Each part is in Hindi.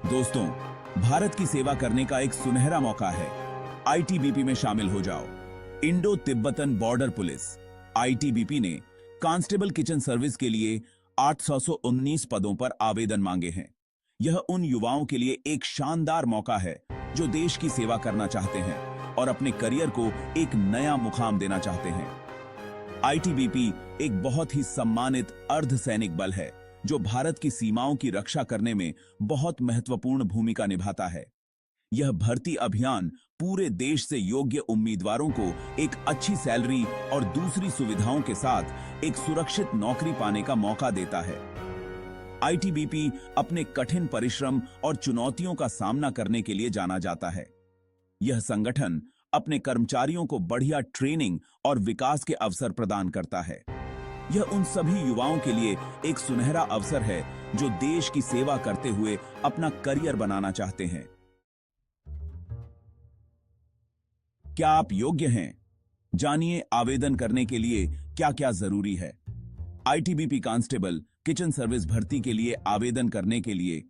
दोस्तों, भारत की सेवा करने का एक सुनहरा मौका है। आईटीबीपी में शामिल हो जाओ। Indo Tibetan border police ITBP ने कांस्टेबल किचन सर्विस के लिए 819 पदों पर आवेदन मांगे हैं। यह उन युवाओं के लिए एक शानदार मौका है जो देश की सेवा करना चाहते हैं और अपने करियर को एक नया मुकाम देना चाहते हैं। आईटीबीपी एक बहुत ही सम्मानित अर्धसैनिक बल है जो भारत की सीमाओं की रक्षा करने में बहुत महत्वपूर्ण भूमिका निभाता है। यह भर्ती अभियान पूरे देश से योग्य उम्मीदवारों को एक अच्छी सैलरी और दूसरी सुविधाओं के साथ एक सुरक्षित नौकरी पाने का मौका देता है। आईटीबीपी अपने कठिन परिश्रम और चुनौतियों का सामना करने के लिए जाना जाता है। यह संगठन अपने कर्मचारियों को बढ़िया ट्रेनिंग और विकास के अवसर प्रदान करता है। यह उन सभी युवाओं के लिए एक सुनहरा अवसर है जो देश की सेवा करते हुए अपना करियर बनाना चाहते हैं। क्या आप योग्य हैं? जानिए आवेदन करने के लिए क्या-क्या जरूरी है। आईटीबीपी कांस्टेबल किचन सर्विस भर्ती के लिए आवेदन करने के लिए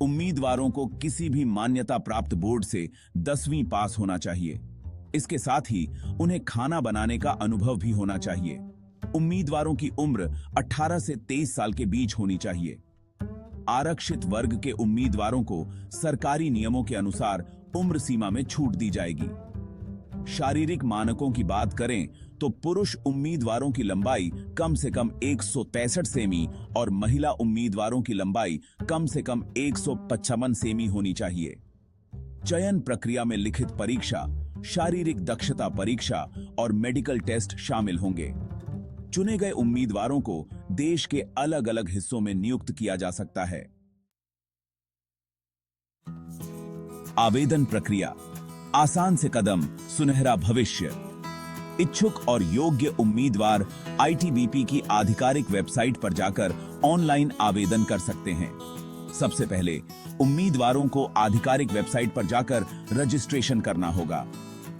उम्मीदवारों को किसी भी मान्यता प्राप्त बोर्ड से 10वीं पास होना चाहिए। इसके साथ ही उन्हें खाना बनाने का अनुभव भी होना चाहिए। उम्मीदवारों की उम्र 18 से 23 साल के बीच होनी चाहिए। आरक्षित वर्ग के उम्मीदवारों को सरकारी नियमों के अनुसार उम्र सीमा में छूट दी जाएगी। शारीरिक मानकों की बात करें तो पुरुष उम्मीदवारों की लंबाई कम से कम 165 सेमी और महिला उम्मीदवारों की लंबाई कम से कम 155 सेमी होनी चाहिए। चयन प्रक्रिया में लिखित परीक्षा, शारीरिक दक्षता परीक्षा और मेडिकल टेस्ट शामिल होंगे। चुने गए उम्मीदवारों को देश के अलग अलग हिस्सों में नियुक्त किया जा सकता है। आवेदन प्रक्रिया आसान से कदम, सुनहरा भविष्य। इच्छुक और योग्य उम्मीदवार आईटीबीपी की आधिकारिक वेबसाइट पर जाकर ऑनलाइन आवेदन कर सकते हैं। सबसे पहले उम्मीदवारों को आधिकारिक वेबसाइट पर जाकर रजिस्ट्रेशन करना होगा।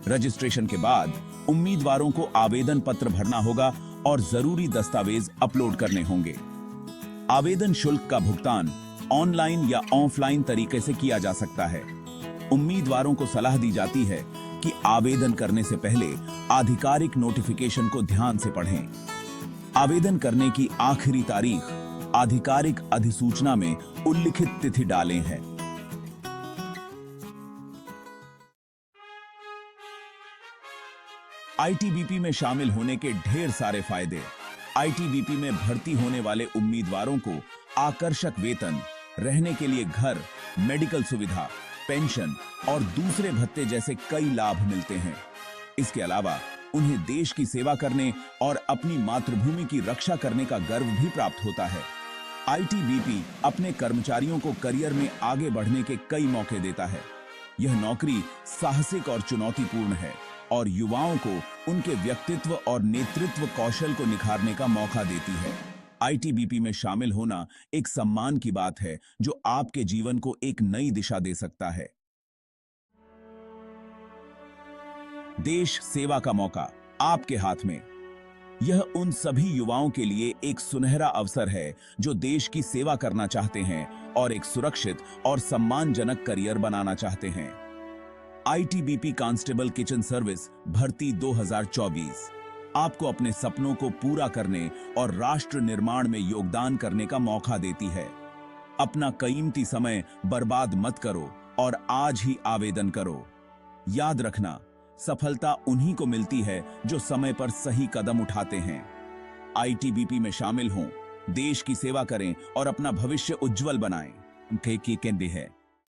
रजिस्ट्रेशन के बाद उम्मीदवारों को आवेदन पत्र भरना होगा और जरूरी दस्तावेज अपलोड करने होंगे। आवेदन शुल्क का भुगतान ऑनलाइन या ऑफलाइन तरीके से किया जा सकता है। उम्मीदवारों को सलाह दी जाती है कि आवेदन करने से पहले आधिकारिक नोटिफिकेशन को ध्यान से पढ़ें। आवेदन करने की आखिरी तारीख आधिकारिक अधिसूचना में उल्लिखित तिथि डालें है। आईटीबीपी में शामिल होने के ढेर सारे फायदे। आईटीबीपी में भर्ती होने वाले उम्मीदवारों को आकर्षक वेतन, रहने के लिए घर, मेडिकल सुविधा, पेंशन और दूसरे भत्ते जैसे कई लाभ मिलते हैं। इसके अलावा उन्हें देश की सेवा करने और अपनी मातृभूमि की रक्षा करने का गर्व भी प्राप्त होता है। आईटीबीपी अपने कर्मचारियों को करियर में आगे बढ़ने के कई मौके देता है। यह नौकरी साहसिक और चुनौतीपूर्ण है और युवाओं को उनके व्यक्तित्व और नेतृत्व कौशल को निखारने का मौका देती है। आईटीबीपी में शामिल होना एक सम्मान की बात है जो आपके जीवन को एक नई दिशा दे सकता है। देश सेवा का मौका आपके हाथ में। यह उन सभी युवाओं के लिए एक सुनहरा अवसर है जो देश की सेवा करना चाहते हैं और एक सुरक्षित और सम्मानजनक करियर बनाना चाहते हैं। आईटीबीपी कांस्टेबल किचन सर्विस भर्ती 2024 आपको अपने सपनों को पूरा करने और राष्ट्र निर्माण में योगदान करने का मौका देती है। अपना कीमती समय बर्बाद मत करो और आज ही आवेदन करो। याद रखना, सफलता उन्हीं को मिलती है जो समय पर सही कदम उठाते हैं। आईटीबीपी में शामिल हों, देश की सेवा करें और अपना भविष्य उज्जवल बनाएं। कहते है